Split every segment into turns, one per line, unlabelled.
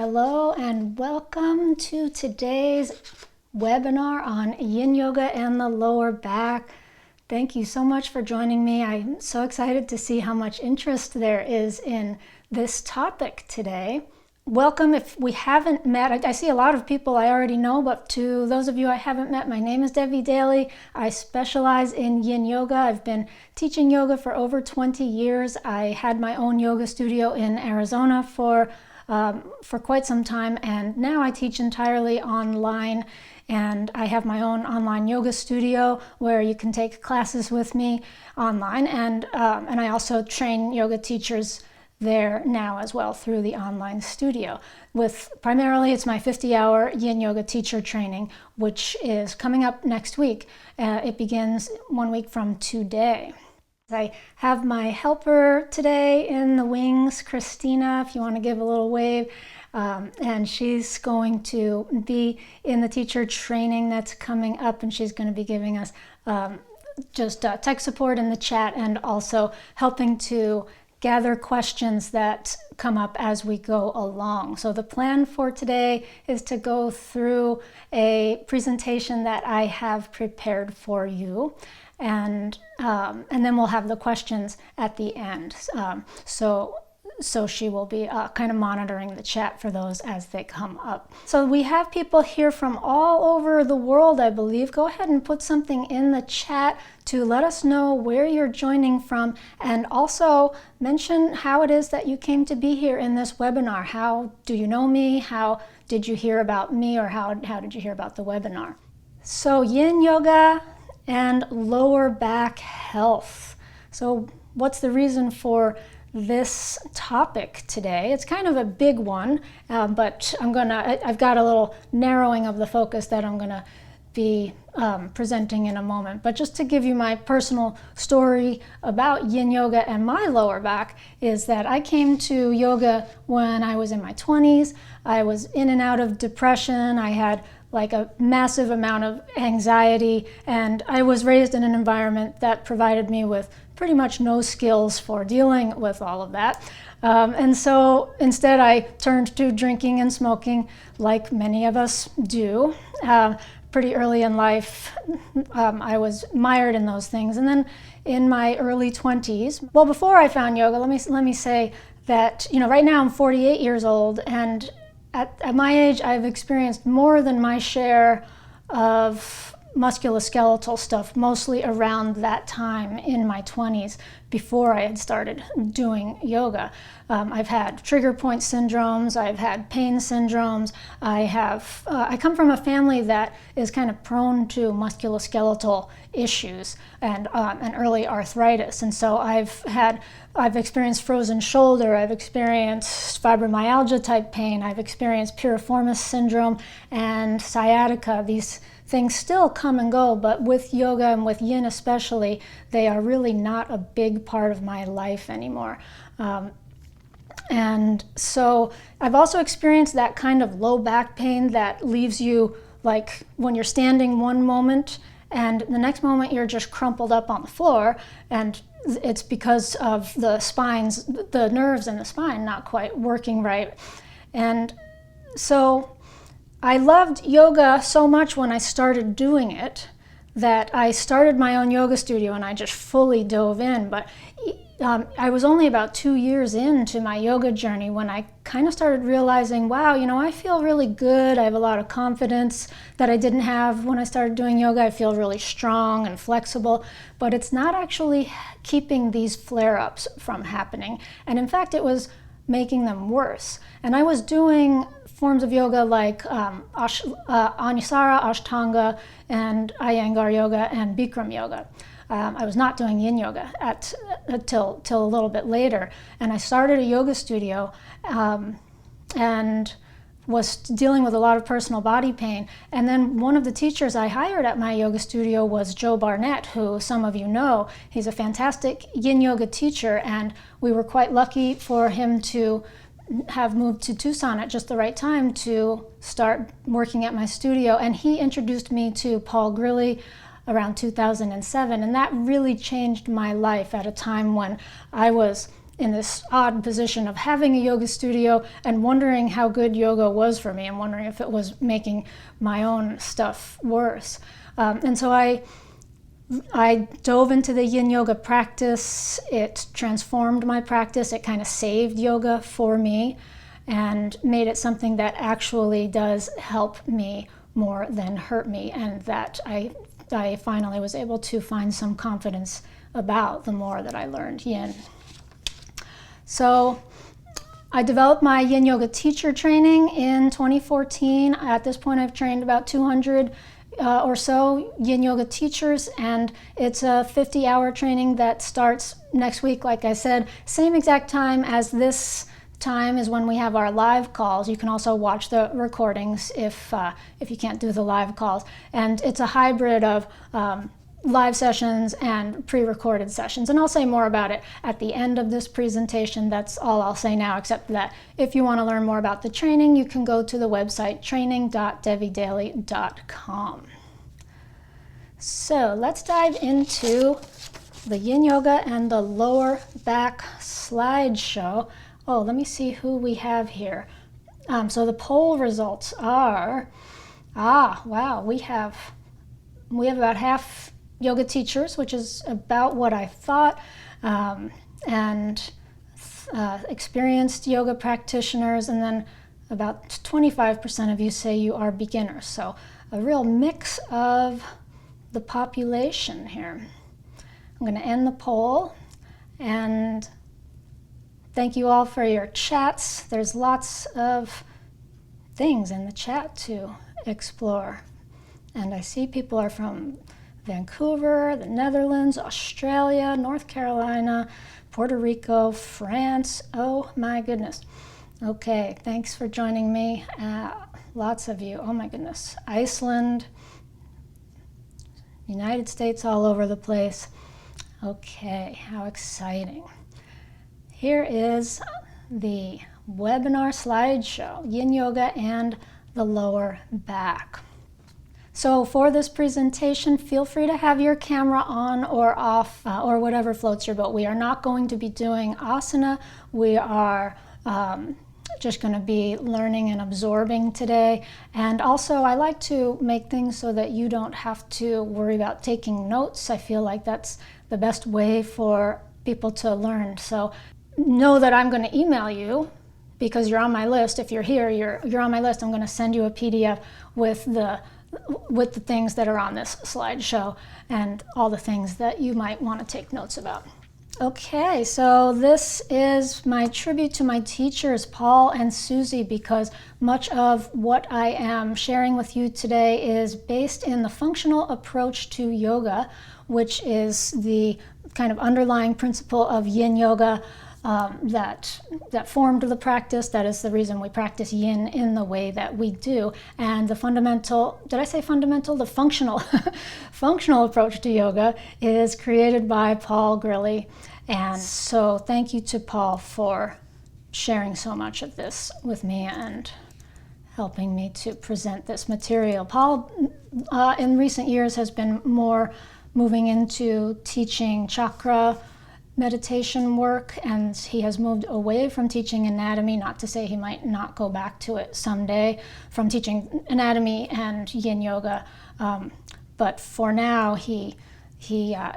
Hello and welcome to today's webinar on Yin Yoga and the lower back. Thank you so much for joining me. I'm so excited to see how much interest there is in this topic today. Welcome. If we haven't met, I see a lot of people I already know, but to those of you I haven't met, my name is Debbie Daly. I specialize in Yin Yoga. I've been teaching yoga for over 20 years. I had my own yoga studio in Arizona for quite some time, and now I teach entirely online, and I have my own online yoga studio where you can take classes with me online, and I also train yoga teachers there now as well through the online studio. With primarily it's my 50-hour Yin Yoga teacher training, which is coming up next week. It begins 1 week from today. I have my helper today in the wings, Christina, if you want to give a little wave, and she's going to be in the teacher training that's coming up, and she's going to be giving us just tech support in the chat and also helping to gather questions that come up as we go along. So the plan for today is to go through a presentation that I have prepared for you, and then we'll have the questions at the end. So she will be kind of monitoring the chat for those as they come up. So we have people here from all over the world, I believe. Go ahead and put something in the chat to let us know where you're joining from, and also mention how it is that you came to be here in this webinar. How do you know me? How did you hear about me, or how did you hear about the webinar? So Yin Yoga and lower back health. So what's the reason for this topic today? It's kind of a big one, but I've got a little narrowing of the focus that I'm gonna be presenting in a moment. But just to give you my personal story about Yin Yoga and my lower back is that I came to yoga when I was in my 20s. I was in and out of depression. I had like a massive amount of anxiety, and I was raised in an environment that provided me with pretty much no skills for dealing with all of that. And so instead I turned to drinking and smoking, like many of us do. Pretty early in life, I was mired in those things. And then in my early 20s, well, before I found yoga, let me say that, right now I'm 48 years old, and at my age, I've experienced more than my share of musculoskeletal stuff, mostly around that time in my 20s before I had started doing yoga. I've had trigger point syndromes, I've had pain syndromes, I come from a family that is kind of prone to musculoskeletal issues and early arthritis, and so I've experienced frozen shoulder, I've experienced fibromyalgia type pain, I've experienced piriformis syndrome and sciatica. These things still come and go, but with yoga and with Yin especially, they are really not a big part of my life anymore. And so I've also experienced that kind of low back pain that leaves you like when you're standing one moment and the next moment you're just crumpled up on the floor, and it's because of the nerves in the spine not quite working right. And so I loved yoga so much when I started doing it that I started my own yoga studio and I just fully dove in. But I was only about 2 years into my yoga journey when I kind of started realizing, wow, I feel really good. I have a lot of confidence that I didn't have when I started doing yoga. I feel really strong and flexible, but it's not actually keeping these flare-ups from happening. And in fact, it was making them worse. And I was doing forms of yoga like Anusara, Ashtanga, and Iyengar yoga and Bikram yoga. I was not doing Yin Yoga till a little bit later, and I started a yoga studio and was dealing with a lot of personal body pain. And then one of the teachers I hired at my yoga studio was Joe Barnett, who some of you know. He's a fantastic Yin Yoga teacher, and we were quite lucky for him to have moved to Tucson at just the right time to start working at my studio. And he introduced me to Paul Grilly around 2007, and that really changed my life at a time when I was in this odd position of having a yoga studio and wondering how good yoga was for me and wondering if it was making my own stuff worse. And so I dove into the Yin Yoga practice. It transformed my practice. It kind of saved yoga for me and made it something that actually does help me more than hurt me, and that I finally was able to find some confidence about the more that I learned Yin. So I developed my Yin Yoga teacher training in 2014. At this point, I've trained about 200 or so Yin Yoga teachers, and it's a 50-hour training that starts next week. Like I said, same exact time as this time is when we have our live calls. You can also watch the recordings if you can't do the live calls. And it's a hybrid of live sessions and pre-recorded sessions. And I'll say more about it at the end of this presentation. That's all I'll say now, except that if you want to learn more about the training, you can go to the website training.devidaly.com. So let's dive into the Yin Yoga and the lower back slideshow. Oh, let me see who we have here. So the poll results are, wow, we have about half yoga teachers, which is about what I thought, and experienced yoga practitioners, and then about 25% of you say you are beginners. So a real mix of the population here. I'm going to end the poll, and thank you all for your chats. There's lots of things in the chat to explore. And I see people are from Vancouver, the Netherlands, Australia, North Carolina, Puerto Rico, France. Oh my goodness. Okay, thanks for joining me. Lots of you. Oh my goodness. Iceland, United States, all over the place. Okay, how exciting. Here is the webinar slideshow, Yin Yoga and the lower back. So for this presentation, feel free to have your camera on or off, or whatever floats your boat. We are not going to be doing asana. We are just going to be learning and absorbing today. And also, I like to make things so that you don't have to worry about taking notes. I feel like that's the best way for people to learn. So know that I'm going to email you because you're on my list. If you're here, you're on my list. I'm going to send you a PDF with the things that are on this slideshow and all the things that you might want to take notes about. Okay, so this is my tribute to my teachers, Paul and Susie, because much of what I am sharing with you today is based in the functional approach to yoga, which is the kind of underlying principle of Yin Yoga that formed the practice. That is the reason we practice Yin in the way that we do. And the fundamental, did I say fundamental? The functional approach to yoga is created by Paul Grilly. And so thank you to Paul for sharing so much of this with me and helping me to present this material. Paul, in recent years, has been more moving into teaching chakra meditation work, and he has moved away from teaching anatomy, not to say he might not go back to it someday, from teaching anatomy and Yin Yoga, but for now he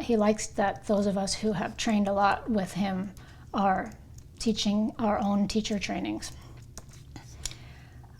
likes that those of us who have trained a lot with him are teaching our own teacher trainings.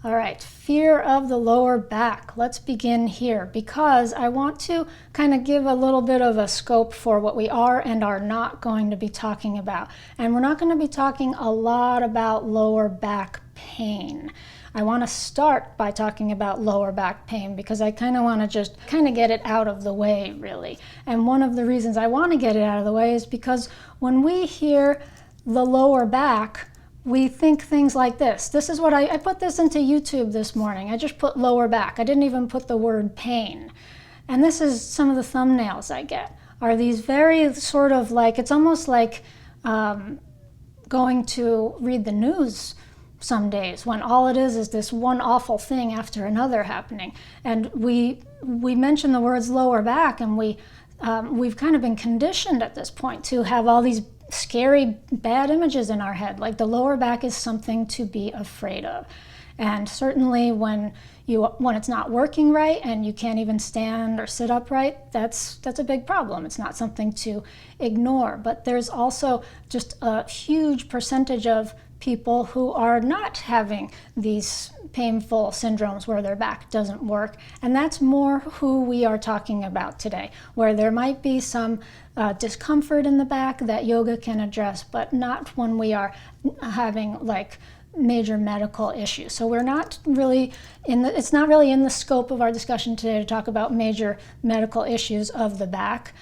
All right, fear of the lower back. Let's begin here because I want to kind of give a little bit of a scope for what we are and are not going to be talking about. And we're not going to be talking a lot about lower back pain. I want to start by talking about lower back pain because I kind of want to just kind of get it out of the way, really. And one of the reasons I want to get it out of the way is because when we hear the lower back, we think things like this. This is what I put this into YouTube this morning. I just put lower back. I didn't even put the word pain. And this is some of the thumbnails I get, are these very sort of like, it's almost like going to read the news some days when all it is this one awful thing after another happening. And we mention the words lower back, and we've kind of been conditioned at this point to have all these scary, bad images in our head. Like the lower back is something to be afraid of. And certainly when it's not working right and you can't even stand or sit upright, that's a big problem. It's not something to ignore. But there's also just a huge percentage of people who are not having these painful syndromes where their back doesn't work. And that's more who we are talking about today, where there might be some discomfort in the back that yoga can address, but not when we are having like major medical issues. So we're not really it's not really in the scope of our discussion today to talk about major medical issues of the back.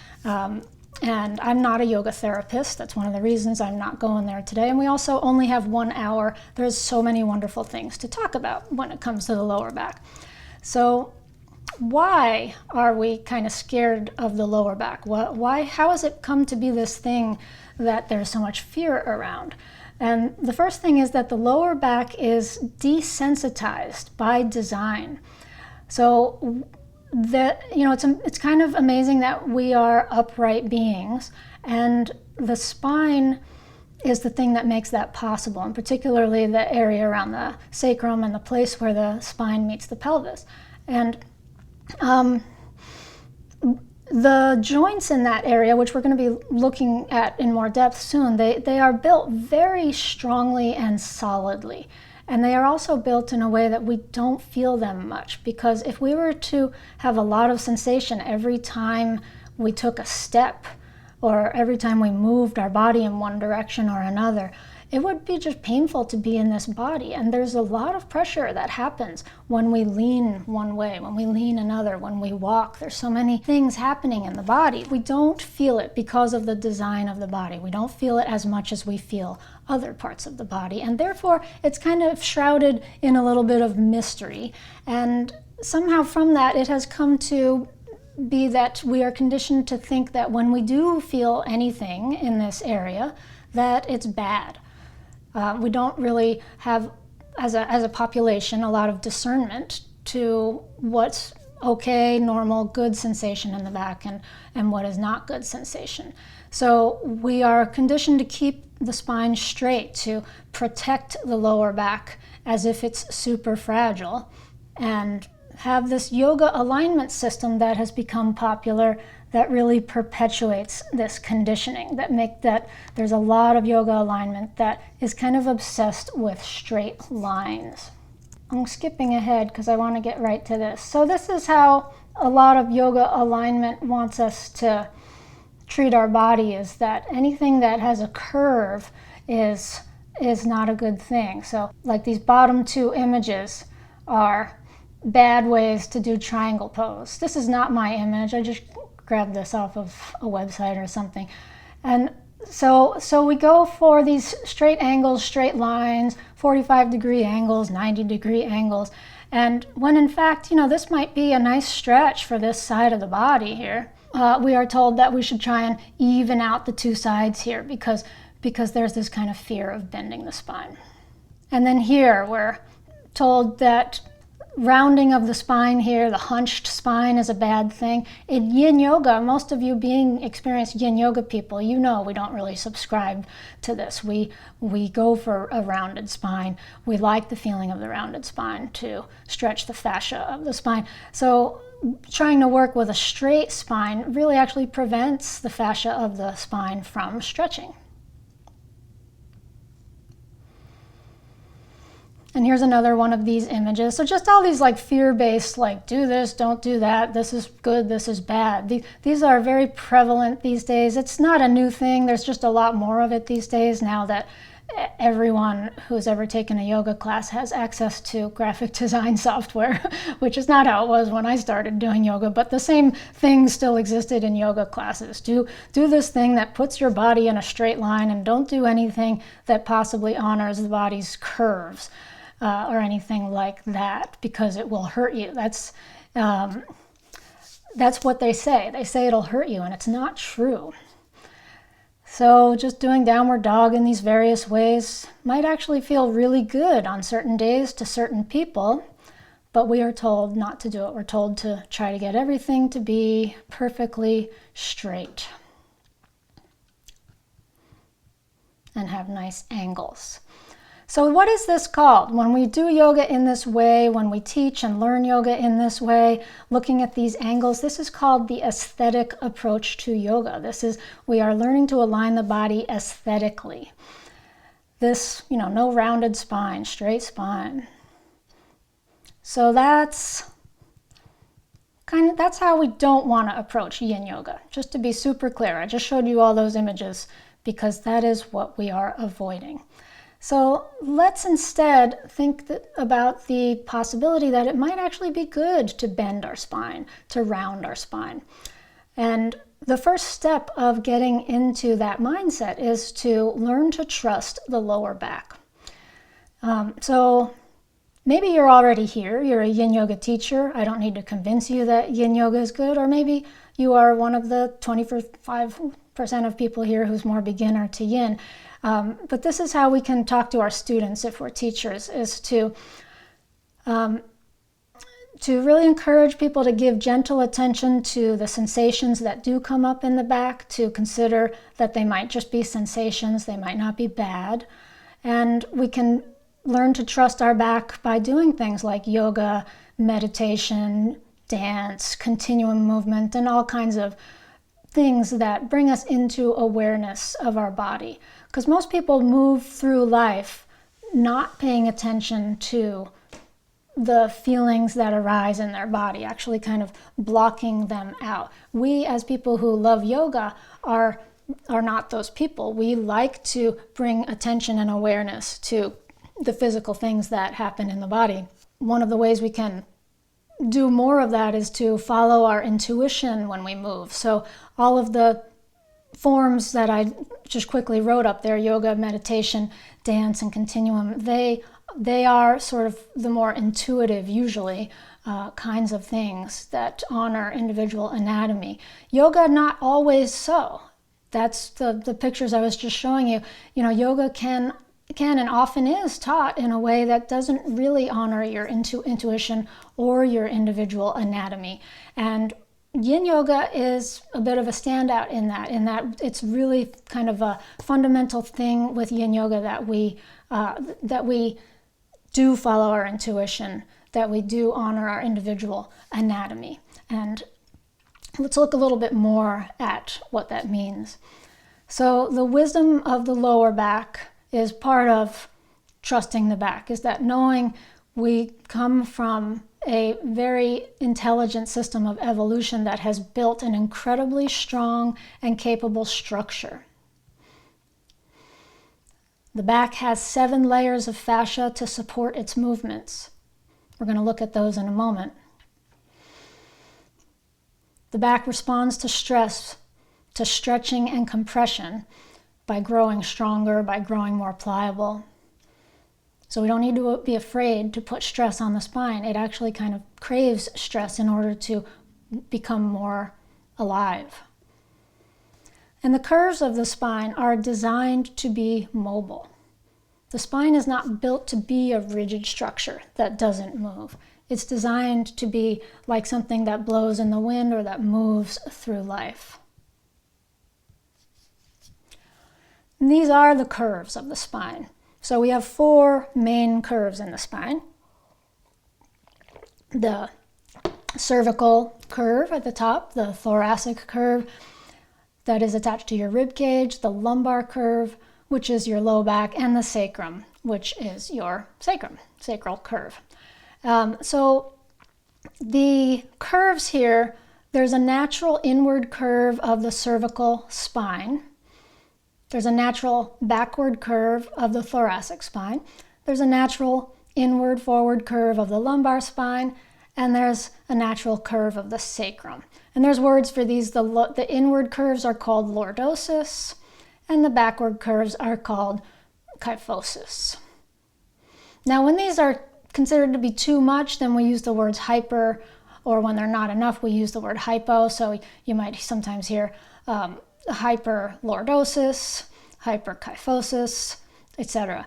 And I'm not a yoga therapist. That's one of the reasons I'm not going there today. And we also only have 1 hour. There's so many wonderful things to talk about when it comes to the lower back. So why are we kind of scared of the lower back? How has it come to be this thing that there's so much fear around? And the first thing is that the lower back is desensitized by design. So that, it's kind of amazing that we are upright beings, and the spine is the thing that makes that possible, and particularly the area around the sacrum and the place where the spine meets the pelvis. And the joints in that area, which we're going to be looking at in more depth soon, they are built very strongly and solidly. And they are also built in a way that we don't feel them much, because if we were to have a lot of sensation every time we took a step or every time we moved our body in one direction or another, it would be just painful to be in this body. And there's a lot of pressure that happens when we lean one way, when we lean another, when we walk. There's so many things happening in the body. We don't feel it because of the design of the body. We don't feel it as much as we feel other parts of the body. And therefore, it's kind of shrouded in a little bit of mystery. And somehow from that, it has come to be that we are conditioned to think that when we do feel anything in this area, that it's bad. We don't really have, as a population, a lot of discernment to what's okay, normal, good sensation in the back and what is not good sensation. So we are conditioned to keep the spine straight, to protect the lower back as if it's super fragile, and have this yoga alignment system that has become popular that really perpetuates this conditioning, that there's a lot of yoga alignment that is kind of obsessed with straight lines. I'm skipping ahead because I want to get right to this. So this is how a lot of yoga alignment wants us to treat our body, is that anything that has a curve is not a good thing. So like these bottom two images are bad ways to do triangle pose. This is not my image. I just grabbed this off of a website or something. And so we go for these straight angles, straight lines, 45-degree angles, 90-degree angles. And when in fact, this might be a nice stretch for this side of the body here. We are told that we should try and even out the two sides here because there's this kind of fear of bending the spine. And then here we're told that rounding of the spine here, the hunched spine, is a bad thing. In Yin Yoga, most of you being experienced Yin Yoga people, we don't really subscribe to this. We go for a rounded spine. We like the feeling of the rounded spine to stretch the fascia of the spine. So trying to work with a straight spine really actually prevents the fascia of the spine from stretching. And here's another one of these images. So just all these like fear-based, like do this, don't do that, this is good, this is bad. These are very prevalent these days. It's not a new thing. There's just a lot more of it these days now that everyone who's ever taken a yoga class has access to graphic design software, which is not how it was when I started doing yoga, but the same thing still existed in yoga classes. Do this thing that puts your body in a straight line, and don't do anything that possibly honors the body's curves. Or anything like that, because it will hurt you. That's what they say. They say it'll hurt you, and it's not true. So just doing downward dog in these various ways might actually feel really good on certain days to certain people, but we are told not to do it. We're told to try to get everything to be perfectly straight. and have nice angles. So what is this called? When we do yoga in this way, when we teach and learn yoga in this way, looking at these angles, this is called the aesthetic approach to yoga. We are learning to align the body aesthetically. This, no rounded spine, straight spine. So that's how we don't want to approach Yin Yoga. Just to be super clear, I just showed you all those images because that is what we are avoiding. So let's instead think about the possibility that it might actually be good to bend our spine, to round our spine. And the first step of getting into that mindset is to learn to trust the lower back. So maybe you're already here, you're a Yin Yoga teacher. I don't need to convince you that Yin Yoga is good, or maybe you are one of the 25% of people here who's more beginner to Yin. But this is how we can talk to our students if we're teachers, is to really encourage people to give gentle attention to the sensations that do come up in the back, to consider that they might just be sensations, they might not be bad. And we can learn to trust our back by doing things like yoga, meditation, dance, continuum movement, and all kinds of things that bring us into awareness of our body. Because most people move through life not paying attention to the feelings that arise in their body, actually kind of blocking them out. We, as people who love yoga, are not those people. We like to bring attention and awareness to the physical things that happen in the body. One of the ways we can do more of that is to follow our intuition when we move. So all of the forms that I just quickly wrote up there, yoga, meditation, dance, and continuum, they are sort of the more intuitive, usually, kinds of things that honor individual anatomy. Yoga, not always so. That's the pictures I was just showing you. Yoga can and often is taught in a way that doesn't really honor your intuition or your individual anatomy. And Yin Yoga is a bit of a standout in that it's really kind of a fundamental thing with Yin Yoga that we do follow our intuition, that we do honor our individual anatomy. And let's look a little bit more at what that means. So the wisdom of the lower back is part of trusting the back, is that knowing we come from a very intelligent system of evolution that has built an incredibly strong and capable structure. The back has 7 layers of fascia to support its movements. We're going to look at those in a moment. The back responds to stress, to stretching and compression, by growing stronger, by growing more pliable. So we don't need to be afraid to put stress on the spine. It actually kind of craves stress in order to become more alive. And the curves of the spine are designed to be mobile. The spine is not built to be a rigid structure that doesn't move. It's designed to be like something that blows in the wind or that moves through life. And these are the curves of the spine. So we have 4 main curves in the spine. The cervical curve at the top, the thoracic curve that is attached to your rib cage, the lumbar curve, which is your low back, and the sacrum, which is your sacral curve. So the curves here, there's a natural inward curve of the cervical spine. There's a natural backward curve of the thoracic spine. There's a natural inward forward curve of the lumbar spine, and there's a natural curve of the sacrum. And there's words for these. The inward curves are called lordosis, and the backward curves are called kyphosis. Now, when these are considered to be too much, then we use the words hyper, or when they're not enough, we use the word hypo. So you might sometimes hear hyperlordosis, hyperkyphosis, etc.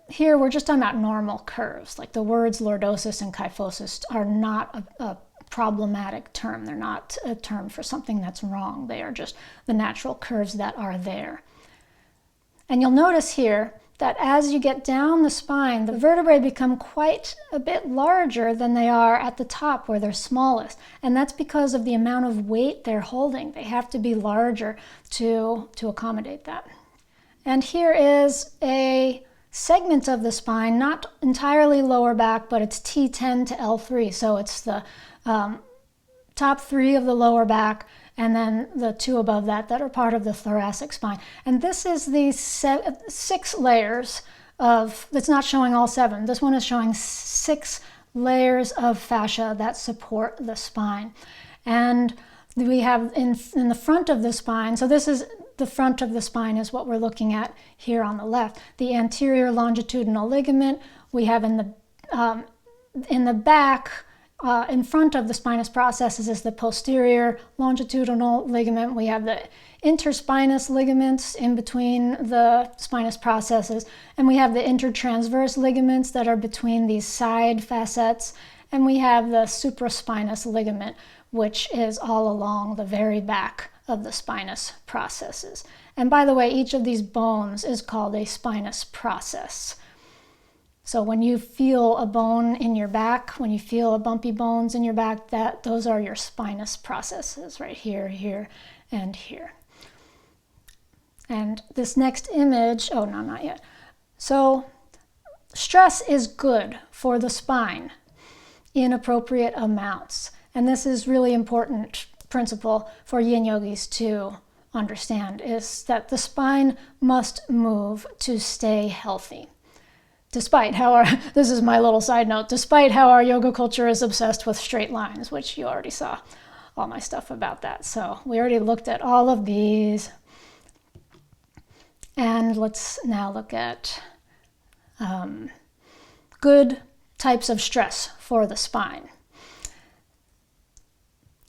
Here we're just talking about normal curves. Like the words lordosis and kyphosis are not a problematic term. They're not a term for something that's wrong. They are just the natural curves that are there. And you'll notice here that as you get down the spine, the vertebrae become quite a bit larger than they are at the top where they're smallest. And that's because of the amount of weight they're holding. They have to be larger to accommodate that. And here is a segment of the spine, not entirely lower back, but it's T10 to L3. So it's the top 3 of the lower back, and then the 2 above that are part of the thoracic spine. And this is the 6 layers of, it's not showing all 7. This one is showing 6 layers of fascia that support the spine. And we have in the front of the spine, so this is the front of the spine is what we're looking at here on the left. The anterior longitudinal ligament. We have in the back, in front of the spinous processes is the posterior longitudinal ligament. We have the interspinous ligaments in between the spinous processes, and we have the intertransverse ligaments that are between these side facets, and we have the supraspinous ligament, which is all along the very back of the spinous processes. And by the way, each of these bones is called a spinous process. So when you feel a bone in your back, when you feel a bumpy bones in your back, those are your spinous processes right here, here, and here. And this next image, oh no, not yet. So stress is good for the spine in appropriate amounts. And this is really important principle for yin yogis to understand, is that the spine must move to stay healthy. Despite how this is my little side note, despite how our yoga culture is obsessed with straight lines, which you already saw all my stuff about that. So we already looked at all of these. And let's now look at good types of stress for the spine.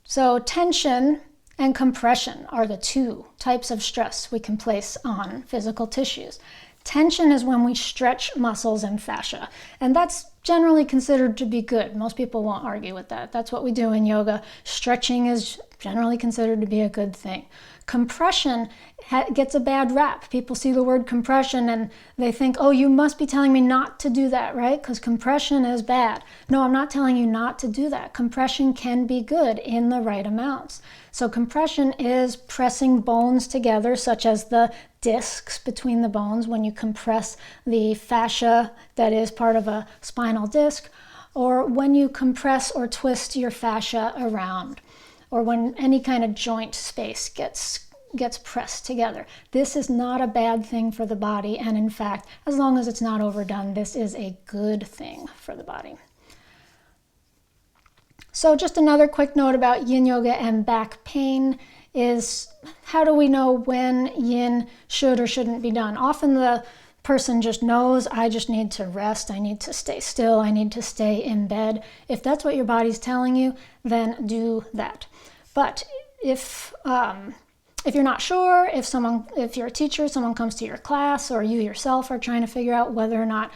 So tension and compression are the 2 types of stress we can place on physical tissues. Tension is when we stretch muscles and fascia, and that's generally considered to be good. Most people won't argue with that. That's what we do in yoga. Stretching is generally considered to be a good thing. Compression gets a bad rap. People see the word compression and they think, oh, you must be telling me not to do that, right? Because compression is bad. No, I'm not telling you not to do that. Compression can be good in the right amounts. So compression is pressing bones together, such as the discs between the bones when you compress the fascia that is part of a spinal disc, or when you compress or twist your fascia around, or when any kind of joint space gets pressed together. This is not a bad thing for the body, and in fact, as long as it's not overdone, this is a good thing for the body. So just another quick note about yin yoga and back pain is, how do we know when yin should or shouldn't be done? Often the person just knows, I just need to rest, I need to stay still, I need to stay in bed. If that's what your body's telling you, then do that. But if you're not sure, if you're a teacher, someone comes to your class, or you yourself are trying to figure out whether or not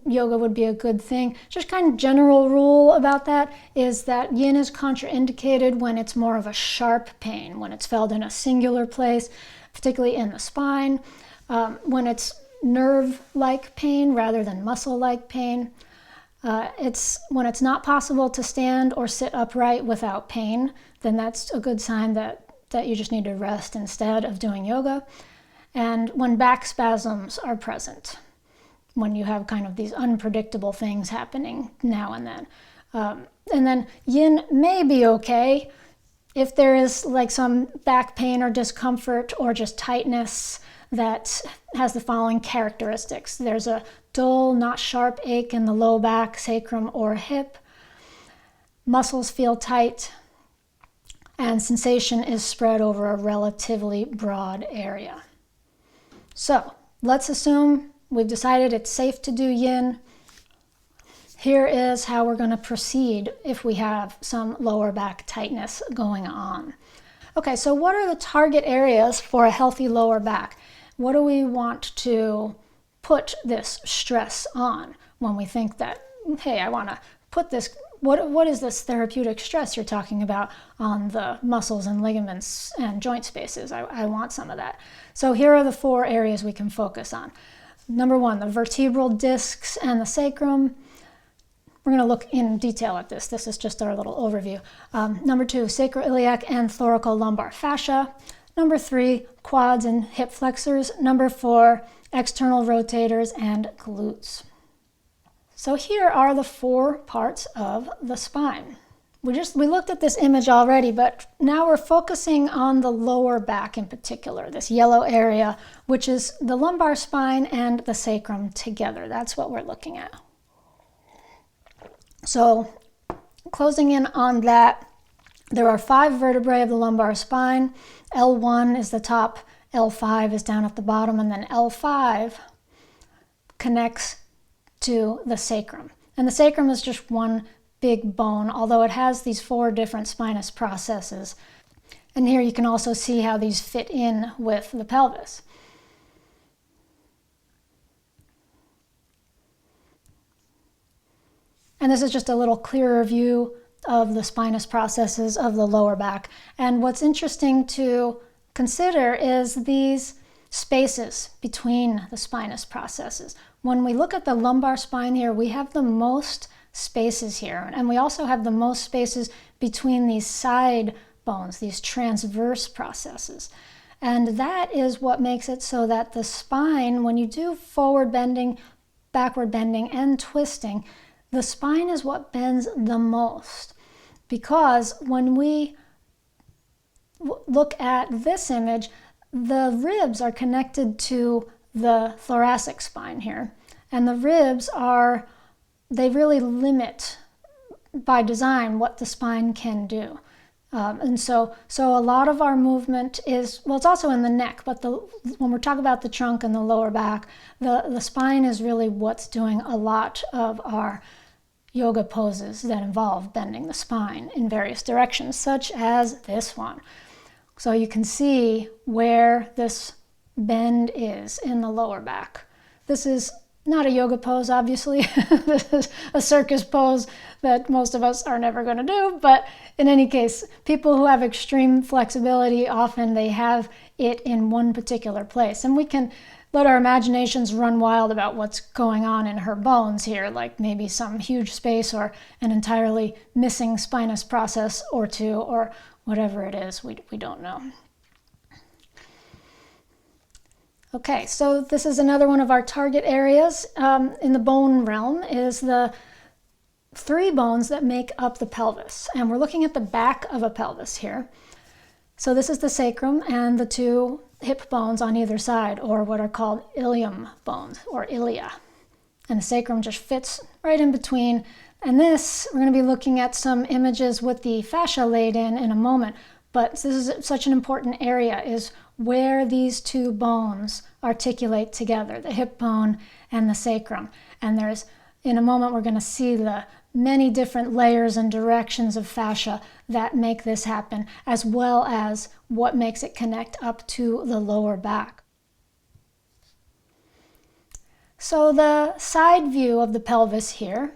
yoga would be a good thing, just kind of general rule about that is that yin is contraindicated when it's more of a sharp pain, when it's felt in a singular place, particularly in the spine, when it's nerve-like pain rather than muscle-like pain. When it's not possible to stand or sit upright without pain, then that's a good sign that you just need to rest instead of doing yoga. And when back spasms are present, when you have kind of these unpredictable things happening now and then. And then yin may be okay if there is like some back pain or discomfort or just tightness that has the following characteristics. There's a dull, not sharp ache in the low back, sacrum, or hip. Muscles feel tight, and sensation is spread over a relatively broad area. So let's assume we've decided it's safe to do yin. Here is how we're going to proceed if we have some lower back tightness going on. Okay, so what are the target areas for a healthy lower back? What do we want to put this stress on when we think that, hey, I want to put this what is this therapeutic stress you're talking about on the muscles and ligaments and joint spaces? I want some of that. So here are the 4 areas we can focus on. Number 1, the vertebral discs and the sacrum. We're going to look in detail at this. This is just our little overview. Number 2, sacroiliac and thoracolumbar fascia. Number 3, quads and hip flexors. Number 4, external rotators and glutes. So here are the 4 parts of the spine. We looked at this image already, but now we're focusing on the lower back in particular, this yellow area, which is the lumbar spine and the sacrum together. That's what we're looking at. So closing in on that, there are 5 vertebrae of the lumbar spine. L1 is the top, L5 is down at the bottom, and then L5 connects to the sacrum. And the sacrum is just one big bone, although it has these 4 different spinous processes. And here you can also see how these fit in with the pelvis. And this is just a little clearer view of the spinous processes of the lower back. And what's interesting to consider is these spaces between the spinous processes. When we look at the lumbar spine here, we have the most spaces here, and we also have the most spaces between these side bones, these transverse processes. And that is what makes it so that the spine, when you do forward bending, backward bending, and twisting, the spine is what bends the most. Because when we look at this image, the ribs are connected to the thoracic spine here. And the ribs they really limit by design what the spine can do. And so a lot of our movement is, well, it's also in the neck, but when we're talking about the trunk and the lower back, the spine is really what's doing a lot of our yoga poses that involve bending the spine in various directions, such as this one. So you can see where this bend is in the lower back. This is not a yoga pose, obviously. This is a circus pose that most of us are never going to do, but in any case, people who have extreme flexibility, often they have it in one particular place. And we can let our imaginations run wild about what's going on in her bones here, like maybe some huge space or an entirely missing spinous process or 2, or whatever it is, we don't know. Okay, so this is another one of our target areas in the bone realm, is the 3 bones that make up the pelvis. And we're looking at the back of a pelvis here. So this is the sacrum and the 2 hip bones on either side, or what are called ilium bones, or ilia. And the sacrum just fits right in between. And this, we're going to be looking at some images with the fascia laid in a moment. But this is such an important area, is where these 2 bones articulate together, the hip bone and the sacrum. And in a moment, we're going to see the many different layers and directions of fascia that make this happen, as well as what makes it connect up to the lower back. So the side view of the pelvis here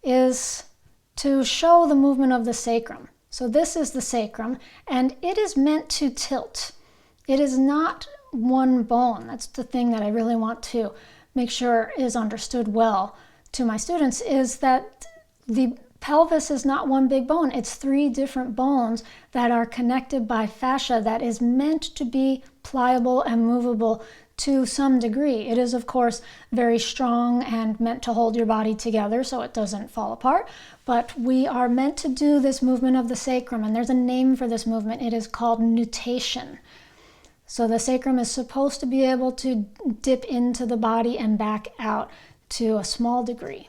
is to show the movement of the sacrum. So this is the sacrum, and it is meant to tilt. It is not one bone. That's the thing that I really want to make sure is understood well to my students, is that the pelvis is not one big bone. It's 3 different bones that are connected by fascia that is meant to be pliable and movable to some degree. It is, of course, very strong and meant to hold your body together so it doesn't fall apart. But we are meant to do this movement of the sacrum, and there's a name for this movement. It is called nutation. So the sacrum is supposed to be able to dip into the body and back out to a small degree.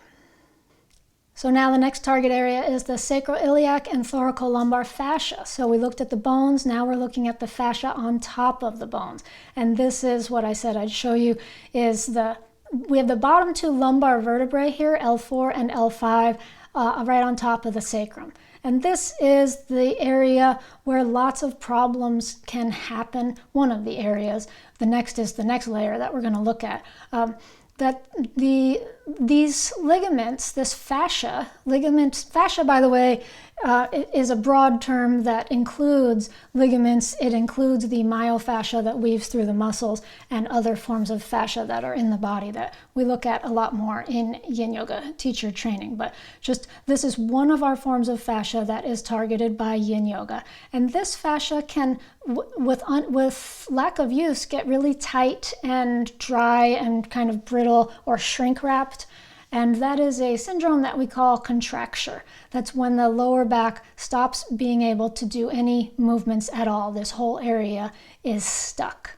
So now the next target area is the sacroiliac and thoracolumbar fascia. So we looked at the bones, now we're looking at the fascia on top of the bones. And this is what I said I'd show you, is we have the bottom 2 lumbar vertebrae here, L4 and L5, right on top of the sacrum. And this is the area where lots of problems can happen, one of the areas. The next is the next layer that we're going to look at. that these ligaments, this fascia, fascia, by the way, is a broad term that includes ligaments. It includes the myofascial that weaves through the muscles and other forms of fascia that are in the body that we look at a lot more in Yin Yoga teacher training. But just this is one of our forms of fascia that is targeted by Yin Yoga. And this fascia can, with lack of use, get really tight and dry and kind of brittle or shrink wrapped. And that is a syndrome that we call contracture. That's when the lower back stops being able to do any movements at all. This whole area is stuck.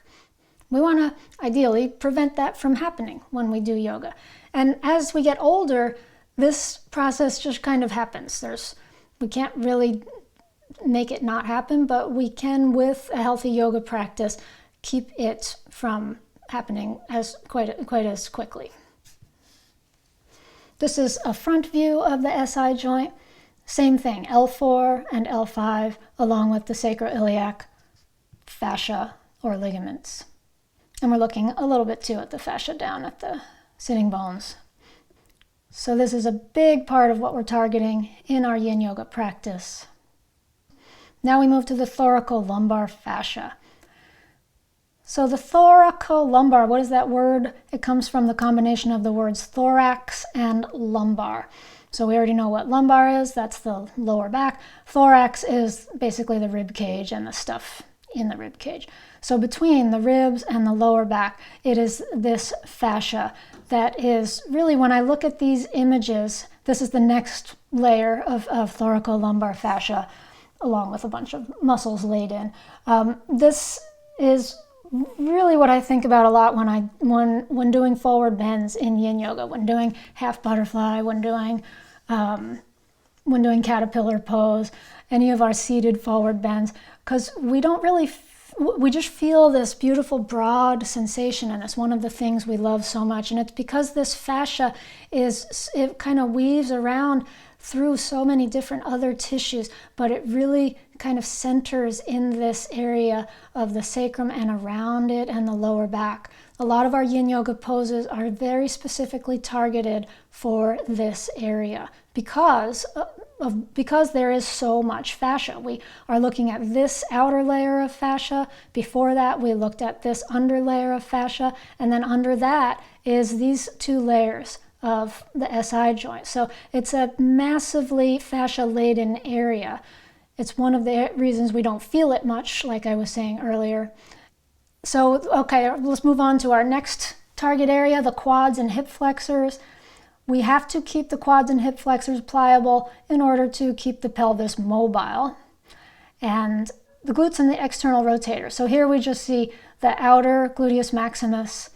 We want to ideally prevent that from happening when we do yoga. And as we get older, this process just kind of happens. We can't really make it not happen, but we can, with a healthy yoga practice, keep it from happening quite as quickly. This is a front view of the SI joint. Same thing, L4 and L5, along with the sacroiliac fascia or ligaments. And we're looking a little bit too at the fascia down at the sitting bones. So this is a big part of what we're targeting in our Yin Yoga practice. Now we move to the thoracolumbar fascia. So the thoracolumbar, what is that word? It comes from the combination of the words thorax and lumbar. So we already know what lumbar is, that's the lower back. Thorax is basically the rib cage and the stuff in the rib cage. So between the ribs and the lower back, it is this fascia that is really, when I look at these images, this is the next layer of thoracolumbar fascia, along with a bunch of muscles laid in. This is really what I think about a lot when doing forward bends in Yin Yoga, when doing half butterfly, when doing caterpillar pose, any of our seated forward bends, because we just feel this beautiful broad sensation, and it's one of the things we love so much. And it's because this fascia it kind of weaves around through so many different other tissues, but it really kind of centers in this area of the sacrum and around it and the lower back. A lot of our Yin Yoga poses are very specifically targeted for this area because there is so much fascia. We are looking at this outer layer of fascia. Before that, we looked at this under layer of fascia, and then under that is these two layers of the SI joint. So it's a massively fascia-laden area. It's one of the reasons we don't feel it much, like I was saying earlier. So, okay, let's move on to our next target area, the quads and hip flexors. We have to keep the quads and hip flexors pliable in order to keep the pelvis mobile. And the glutes and the external rotator. So here we just see the outer gluteus maximus,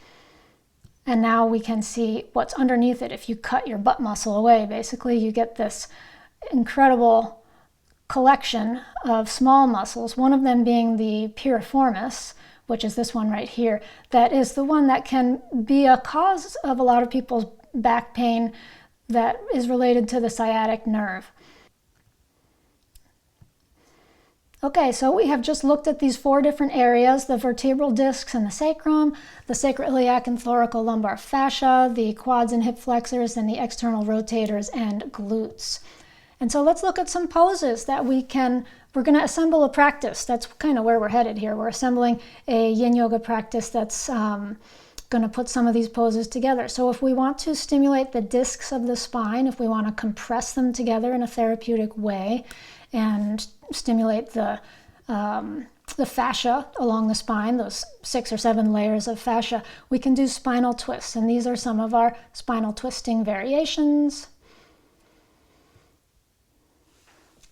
and now we can see what's underneath it. If you cut your butt muscle away, basically you get this incredible collection of small muscles, one of them being the piriformis, which is this one right here, that is the one that can be a cause of a lot of people's back pain that is related to the sciatic nerve. Okay, so we have just looked at these 4 different areas, the vertebral discs and the sacrum, the sacroiliac and thoracolumbar fascia, the quads and hip flexors, and the external rotators and glutes. And so let's look at some poses that we're going to assemble a practice. That's kind of where we're headed here. We're assembling a Yin Yoga practice that's going to put some of these poses together. So if we want to stimulate the discs of the spine, if we want to compress them together in a therapeutic way and stimulate the fascia along the spine, those 6 or 7 layers of fascia, we can do spinal twists. And these are some of our spinal twisting variations.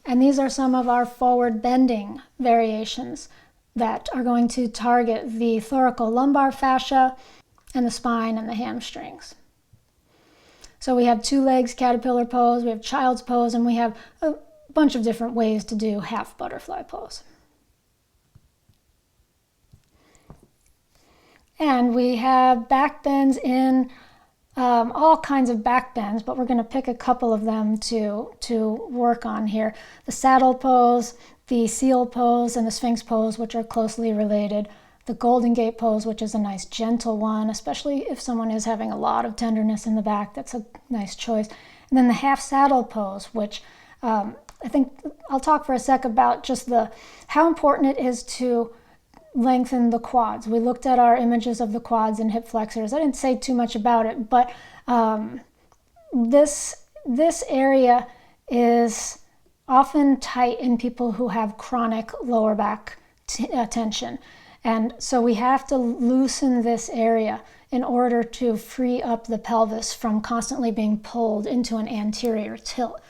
And these are some of our forward bending variations that are going to target the thoracolumbar fascia and the spine and the hamstrings. So we have 2 legs caterpillar pose, we have child's pose, and we have a bunch of different ways to do half butterfly pose. And we have back bends in all kinds of back bends, but we're going to pick a couple of them to work on here. The saddle pose, the seal pose, and the sphinx pose, which are closely related. the Golden Gate pose, which is a nice gentle one, especially if someone is having a lot of tenderness in the back. That's a nice choice. And then the half saddle pose, which I think I'll talk for a sec about just how important it is to lengthen the quads. We looked at our images of the quads and hip flexors. I didn't say too much about it, but this area is often tight in people who have chronic lower back tension. And so we have to loosen this area in order to free up the pelvis from constantly being pulled into an anterior tilt.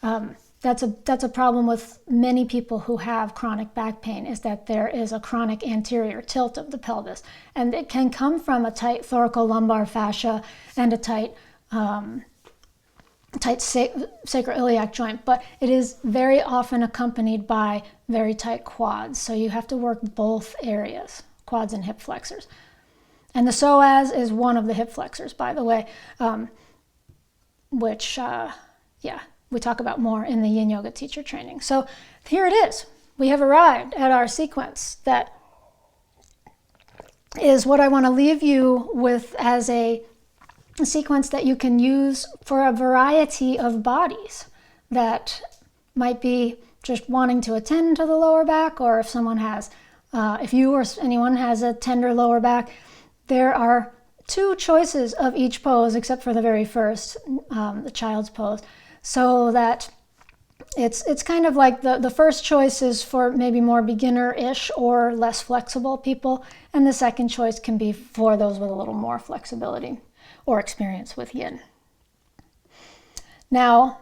That's a problem with many people who have chronic back pain, is that there is a chronic anterior tilt of the pelvis. And it can come from a tight thoracolumbar fascia and a tight sacroiliac joint, but it is very often accompanied by very tight quads. So you have to work both areas, quads and hip flexors. And the psoas is one of the hip flexors, by the way, which, we talk about more in the Yin Yoga teacher training. So here it is. We have arrived at our sequence that is what I want to leave you with as a sequence that you can use for a variety of bodies that might be just wanting to attend to the lower back, or if someone has, if you or anyone has a tender lower back, there are 2 choices of each pose except for the very first, the child's pose. So that it's kind of like the first choice is for maybe more beginner-ish or less flexible people, and the second choice can be for those with a little more flexibility or experience with yin. Now,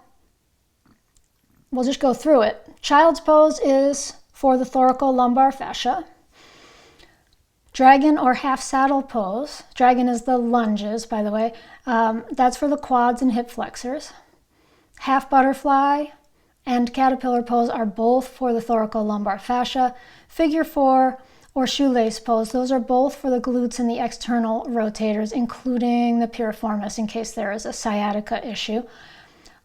we'll just go through it. Child's pose is for the thoracolumbar fascia. Dragon or half saddle pose, dragon is the lunges, by the way, that's for the quads and hip flexors. Half butterfly and caterpillar pose are both for the thoracolumbar fascia. Figure 4 or shoelace pose, those are both for the glutes and the external rotators, including the piriformis in case there is a sciatica issue.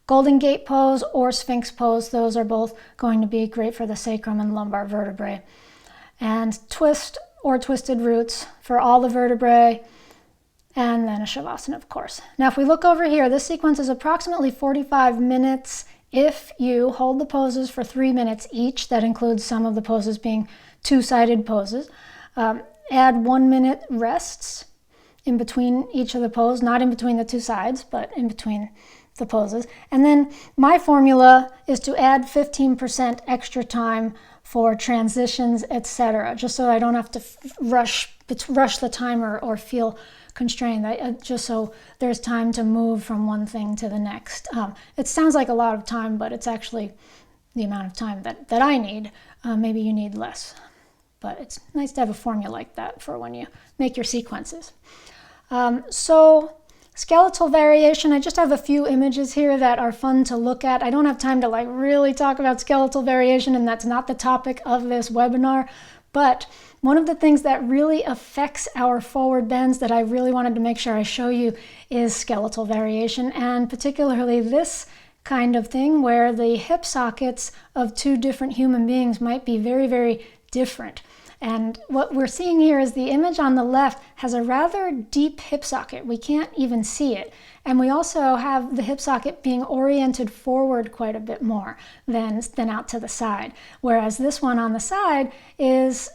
Golden Gate pose or Sphinx pose, those are both going to be great for the sacrum and lumbar vertebrae. And twist or twisted roots for all the vertebrae, and then a Shavasana, of course. Now, if we look over here, this sequence is approximately 45 minutes if you hold the poses for 3 minutes each. That includes some of the poses being 2-sided poses. Add 1 minute rests in between each of the poses, not in between the 2 sides, but in between the poses. And then my formula is to add 15% extra time for transitions, etc., just so I don't have to rush the timer or feel constrained, just so there's time to move from one thing to the next. It sounds like a lot of time, but it's actually the amount of time that I need. Maybe you need less, but it's nice to have a formula like that for when you make your sequences. So skeletal variation, I just have a few images here that are fun to look at. I don't have time to really talk about skeletal variation, and that's not the topic of this webinar, but one of the things that really affects our forward bends that I really wanted to make sure I show you is skeletal variation, and particularly this kind of thing where the hip sockets of 2 different human beings might be very, very different. And what we're seeing here is the image on the left has a rather deep hip socket. We can't even see it. And we also have the hip socket being oriented forward quite a bit more than out to the side. Whereas this one on the side is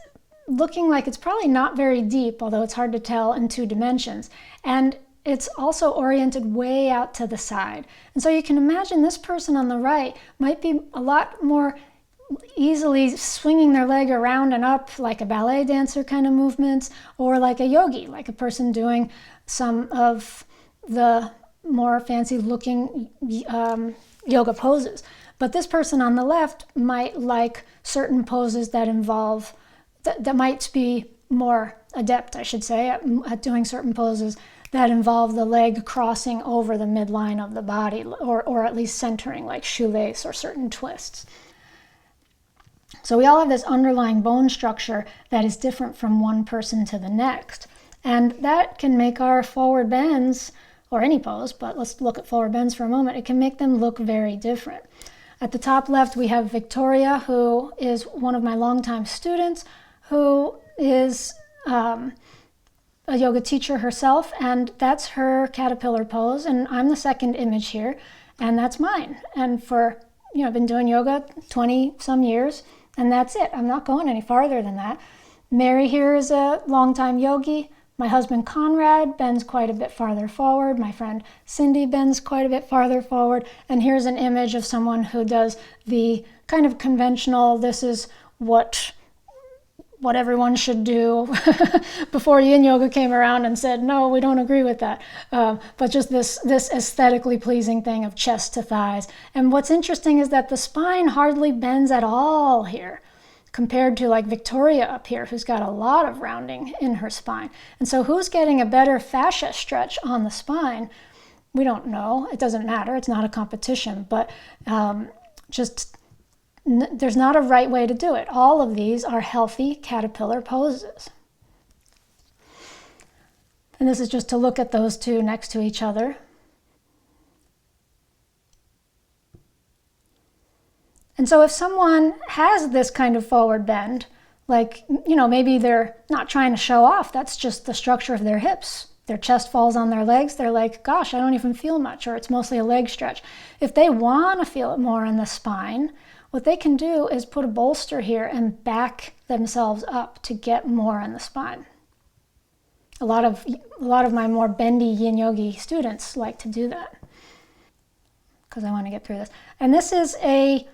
looking like it's probably not very deep, although it's hard to tell in 2 dimensions. And it's also oriented way out to the side. And so you can imagine this person on the right might be a lot more easily swinging their leg around and up like a ballet dancer kind of movements, or like a yogi, like a person doing some of the more fancy looking yoga poses. But this person on the left might like certain poses that involve, that might be more adept, I should say, at doing certain poses that involve the leg crossing over the midline of the body, or at least centering, like shoelace or certain twists. So we all have this underlying bone structure that is different from one person to the next. And that can make our forward bends, or any pose, but let's look at forward bends for a moment, it can make them look very different. At the top left, we have Victoria, who is one of my longtime students, who is a yoga teacher herself, and that's her caterpillar pose, and I'm the second image here, and that's mine. And for, I've been doing yoga 20 some years, and that's it. I'm not going any farther than that. Mary here is a longtime yogi. My husband Conrad bends quite a bit farther forward. My friend Cindy bends quite a bit farther forward. And here's an image of someone who does the kind of conventional, this is what everyone should do before Yin Yoga came around and said, no, we don't agree with that. But just this aesthetically pleasing thing of chest to thighs. And what's interesting is that the spine hardly bends at all here, compared to like Victoria up here, who's got a lot of rounding in her spine. And so who's getting a better fascia stretch on the spine? We don't know. It doesn't matter. It's not a competition, but there's not a right way to do it. All of these are healthy caterpillar poses. And this is just to look at those two next to each other. And so if someone has this kind of forward bend, like, maybe they're not trying to show off, that's just the structure of their hips. Their chest falls on their legs, they're like, gosh, I don't even feel much, or it's mostly a leg stretch. If they want to feel it more in the spine, what they can do is put a bolster here and back themselves up to get more in the spine. A lot of my more bendy yin yogi students like to do that, because I want to get through this. And this is a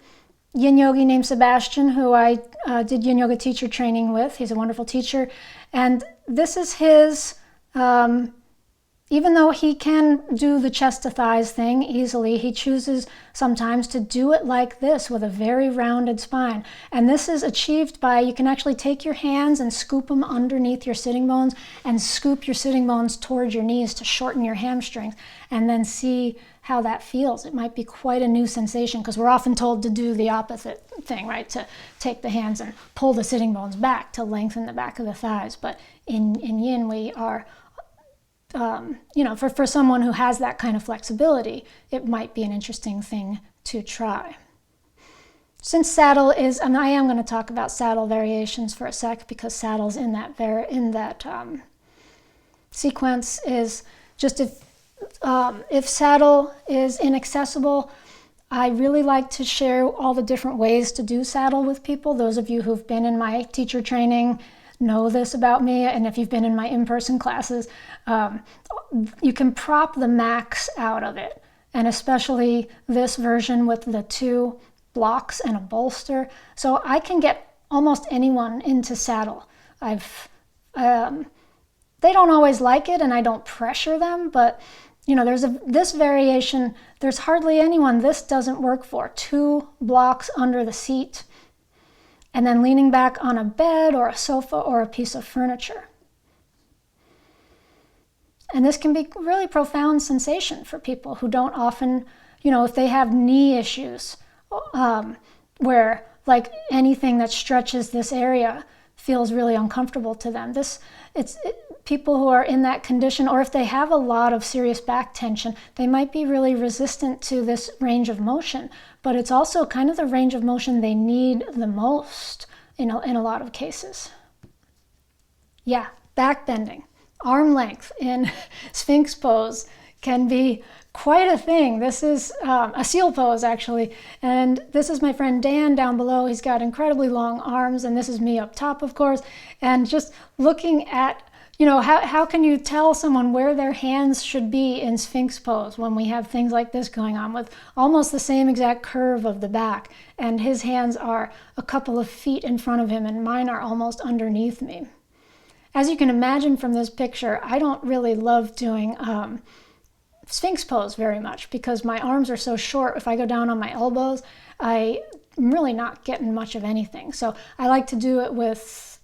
yin yogi named Sebastian, who I did yin yoga teacher training with. He's a wonderful teacher. And this is his, even though he can do the chest to thighs thing easily, he chooses sometimes to do it like this with a very rounded spine. And this is achieved by, you can actually take your hands and scoop them underneath your sitting bones and scoop your sitting bones towards your knees to shorten your hamstrings, and then see how that feels. It might be quite a new sensation, because we're often told to do the opposite thing, right? To take the hands and pull the sitting bones back to lengthen the back of the thighs. But in yin, we are for someone who has that kind of flexibility, it might be an interesting thing to try. Since saddle is, and I am going to talk about saddle variations for a sec, because saddle's in that sequence, is just if saddle is inaccessible, I really like to share all the different ways to do saddle with people. Those of you who've been in my teacher training know this about me, and if you've been in my in-person classes, you can prop the max out of it, and especially this version with the 2 blocks and a bolster. So I can get almost anyone into saddle. They don't always like it, and I don't pressure them, but there's this variation, there's hardly anyone this doesn't work for. 2 blocks under the seat, and then leaning back on a bed or a sofa or a piece of furniture. And this can be a really profound sensation for people who don't often, if they have knee issues, where like anything that stretches this area feels really uncomfortable to them. People who are in that condition, or if they have a lot of serious back tension, they might be really resistant to this range of motion, but it's also kind of the range of motion they need the most in a lot of cases. Yeah, back bending, arm length in Sphinx pose can be quite a thing. This is a seal pose, actually, and this is my friend Dan down below. He's got incredibly long arms, and this is me up top, of course, and just looking at how can you tell someone where their hands should be in Sphinx pose when we have things like this going on with almost the same exact curve of the back, and his hands are a couple of feet in front of him and mine are almost underneath me. As you can imagine from this picture, I don't really love doing Sphinx pose very much, because my arms are so short. If I go down on my elbows, I'm really not getting much of anything. So I like to do it with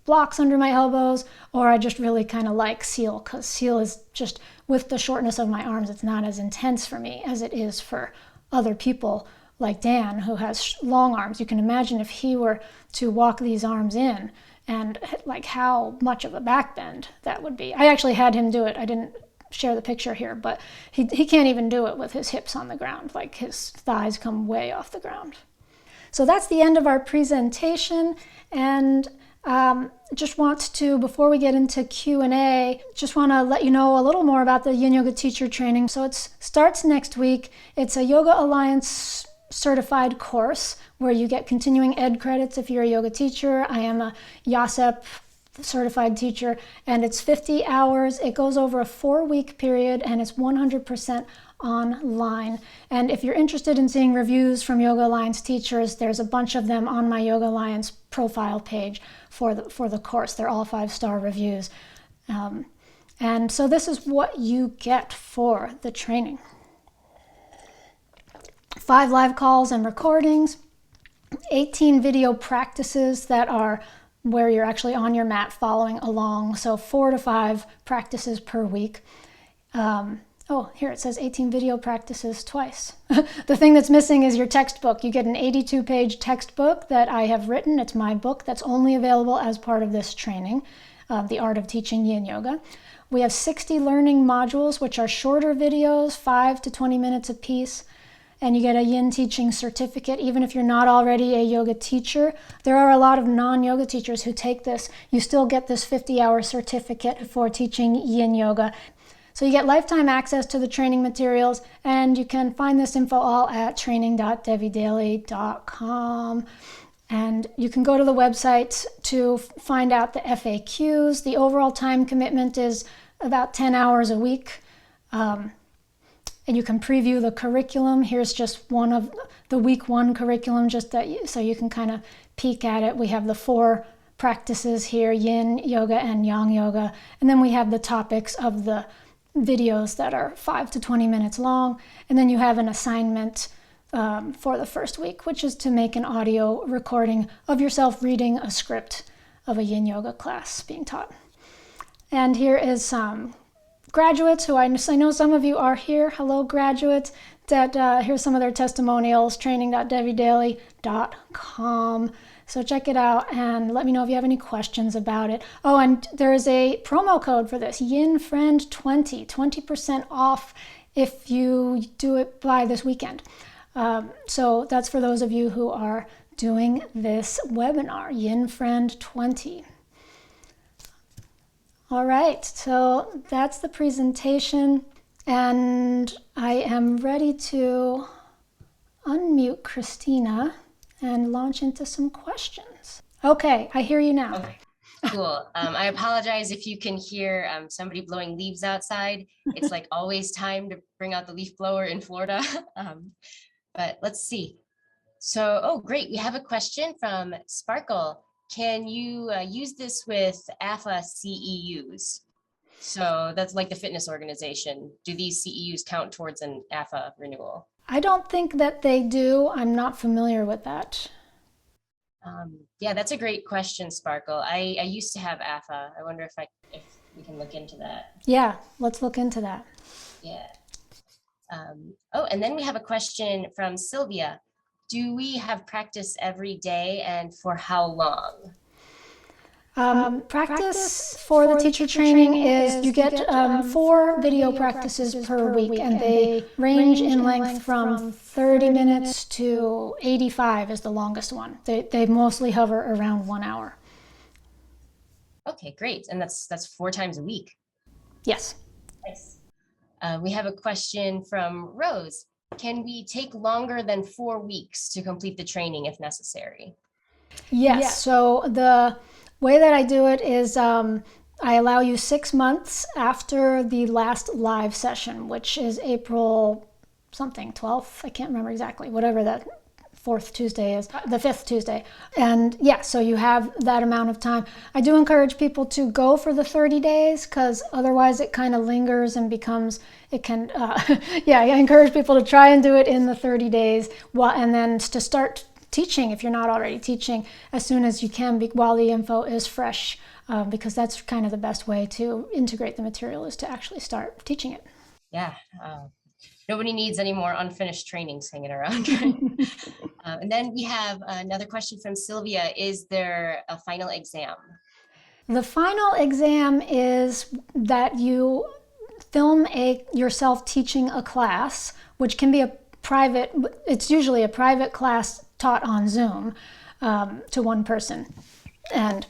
blocks under my elbows, or I just really kind of like seal, because seal is just, with the shortness of my arms, it's not as intense for me as it is for other people like Dan, who has long arms. You can imagine if he were to walk these arms in, and like how much of a back bend that would be. I actually had him do it. I didn't share the picture here, but he can't even do it with his hips on the ground. Like his thighs come way off the ground. So that's the end of our presentation, and Just want to, before we get into Q&A, just want to let you know a little more about the Yin Yoga teacher training. So it starts next week. It's a Yoga Alliance certified course where you get continuing ed credits if you're a yoga teacher. I am a YASEP certified teacher, and it's 50 hours. It goes over a 4-week period, and it's 100% online. And if you're interested in seeing reviews from Yoga Alliance teachers, there's a bunch of them on my Yoga Alliance profile page for the course. They're all 5-star reviews. And so this is what you get for the training. 5 live calls and recordings, 18 video practices that are where you're actually on your mat following along. So 4 to 5 practices per week. Oh, here it says 18 video practices twice. The thing that's missing is your textbook. You get an 82-page textbook that I have written. It's my book that's only available as part of this training, The Art of Teaching Yin Yoga. We have 60 learning modules, which are shorter videos, 5 to 20 minutes apiece. And you get a Yin teaching certificate, even if you're not already a yoga teacher. There are a lot of non-yoga teachers who take this. You still get this 50-hour certificate for teaching Yin Yoga. So you get lifetime access to the training materials, and you can find this info all at training.devidaly.com. And you can go to the website to find out the FAQs. The overall time commitment is about 10 hours a week. And you can preview the curriculum. Here's just one of the week 1 curriculum, so you can kind of peek at it. We have the 4 practices here, Yin Yoga and Yang Yoga. And then we have the topics of the videos that are 5 to 20 minutes long. And then you have an assignment for the first week, which is to make an audio recording of yourself reading a script of a Yin Yoga class being taught. And here is some graduates who I know some of you are here. Hello, graduates. Here's some of their testimonials, training.devidaly.com. So check it out and let me know if you have any questions about it. Oh, and there is a promo code for this, YinFriend20, 20% off if you do it by this weekend. So that's for those of you who are doing this webinar, YinFriend20. All right, so that's the presentation, and I am ready to unmute Christina and launch into some questions. Okay, I hear you now.
Okay, cool. I apologize if you can hear somebody blowing leaves outside. It's like always time to bring out the leaf blower in Florida. But let's see. So, oh, great. We have a question from Sparkle. Can you use this with AFA CEUs? So that's like the fitness organization. Do these CEUs count towards an AFA renewal?
I don't think that they do. I'm not familiar with that.
Yeah, that's a great question, Sparkle. I used to have AFA. I wonder if we can look into that.
Yeah, let's look into that.
Yeah. Oh, and then we have a question from Sylvia. Do we have practice every day, and for how long?
Practice for the teacher training is you get 4 video practices per week, and they range in length from 30 minutes to 85 is the longest one. They mostly hover around 1 hour.
Okay, great. And that's 4 times a week.
Yes.
Nice. We have a question from Rose. Can we take longer than 4 weeks to complete the training if necessary?
Yes. So the way that I do it is I allow you 6 months after the last live session, which is April something, 12th. I can't remember exactly, whatever that 4th Tuesday is, the 5th Tuesday. And yeah, so you have that amount of time. I do encourage people to go for the 30 days because otherwise it kind of lingers and becomes, yeah, I encourage people to try and do it in the 30 days and then to start teaching if you're not already teaching as soon as you can while the info is fresh, because that's kind of the best way to integrate the material is to actually start teaching it.
Yeah. Nobody needs any more unfinished trainings hanging around. And then we have another question from Sylvia. Is there a final exam?
The final exam is that you film yourself teaching a class, which can be it's usually a private class taught on Zoom to one person. And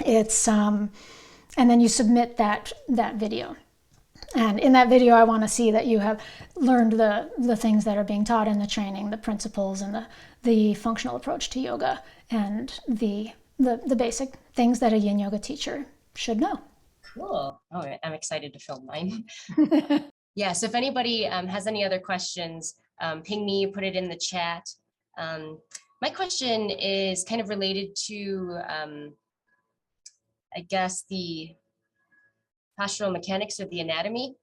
It's and then you submit that video. And in that video, I want to see that you have learned the things that are being taught in the training, the principles and the functional approach to yoga, and the basic things that a Yin Yoga teacher should know.
Cool. Oh, I'm excited to film mine. Yeah, so if anybody has any other questions, ping me, put it in the chat. My question is kind of related to, I guess, the postural mechanics of the anatomy.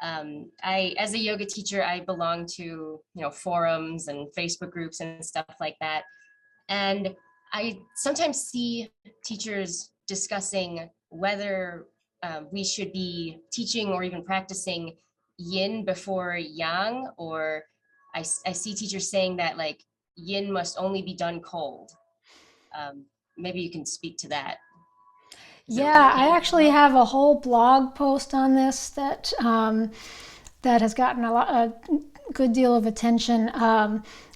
As a yoga teacher, I belong to, forums and Facebook groups and stuff like that. And I sometimes see teachers discussing whether we should be teaching or even practicing yin before yang, or I see teachers saying that like yin must only be done cold. Maybe you can speak to that.
Yeah, I actually have a whole blog post on this that has gotten a good deal of attention.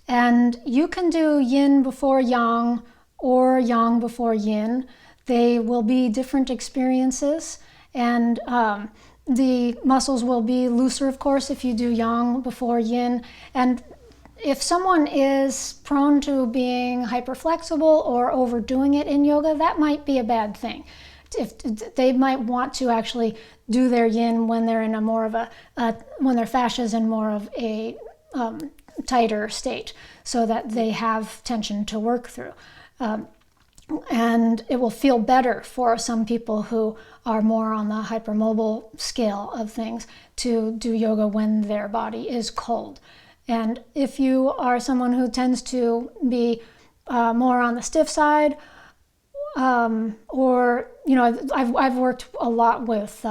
And you can do yin before yang or yang before yin. They will be different experiences, and the muscles will be looser, of course, if you do yang before yin. And if someone is prone to being hyperflexible or overdoing it in yoga, that might be a bad thing. If they might want to actually do their yin when they're in a more of when their fascia is in more of a tighter state, so that they have tension to work through. And it will feel better for some people who are more on the hypermobile scale of things to do yoga when their body is cold. And if you are someone who tends to be more on the stiff side, or I've worked a lot with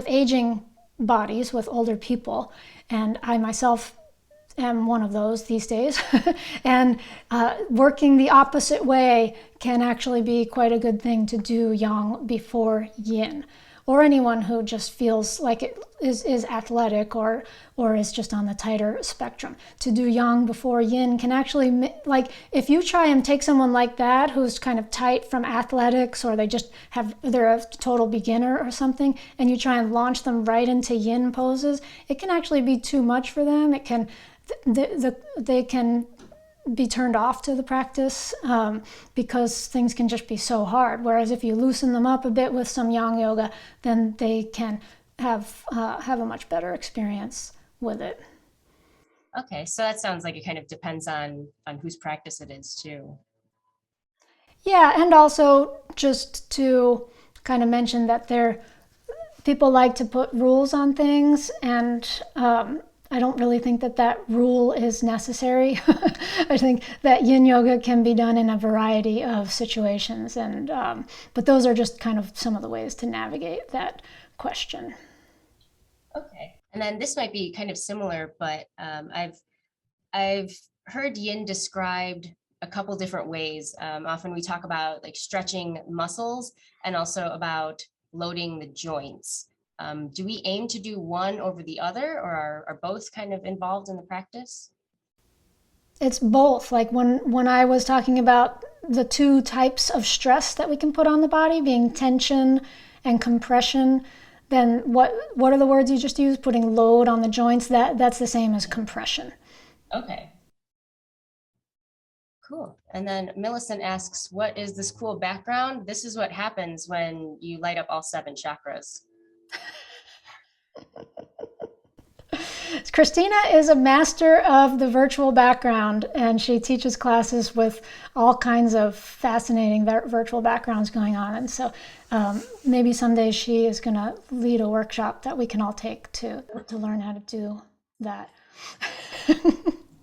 aging bodies, with older people, and I myself am one of those these days. And working the opposite way can actually be quite a good thing to do yang before yin. Or anyone who just feels like it is athletic or is just on the tighter spectrum. To do yang before yin can actually, like, if you try and take someone like that who's kind of tight from athletics, or they're a total beginner or something, and you try and launch them right into yin poses, it can actually be too much for them. It can, they can be turned off to the practice because things can just be so hard. Whereas if you loosen them up a bit with some yang yoga, then they can have a much better experience with it.
Okay, so that sounds like it kind of depends on whose practice it is too.
Yeah, and also just to kind of mention that people like to put rules on things, and I don't really think that rule is necessary. I think that yin yoga can be done in a variety of situations, and but those are just kind of some of the ways to navigate that question.
Okay, and then this might be kind of similar, but I've heard yin described a couple different ways. Often we talk about like stretching muscles, and also about loading the joints. Do we aim to do one over the other, or are both kind of involved in the practice?
It's both. Like when I was talking about the two types of stress that we can put on the body, being tension and compression, then what are the words you just used? Putting load on the joints, that's the same as compression.
Okay. Cool. And then Millicent asks, what is this cool background? This is what happens when you light up all 7 chakras.
Christina is a master of the virtual background, and she teaches classes with all kinds of fascinating virtual backgrounds going on. And so maybe someday she is going to lead a workshop that we can all take to learn how to do that.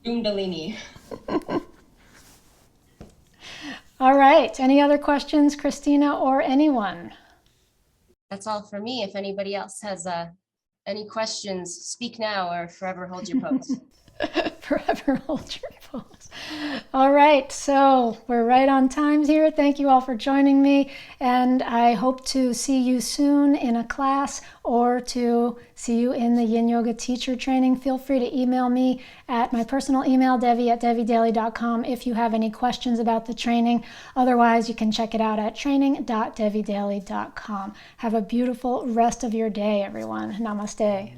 Kundalini.
All right. Any other questions, Christina, or anyone?
That's all for me. If anybody else has any questions, speak now or forever hold your pose.
Forever hold your pose. All right, so we're right on times here. Thank you all for joining me, and I hope to see you soon in a class or to see you in the Yin Yoga teacher training. Feel free to email me at my personal email, devi@devidaily.com, if you have any questions about the training. Otherwise, you can check it out at training.devidaily.com. Have a beautiful rest of your day, everyone. Namaste.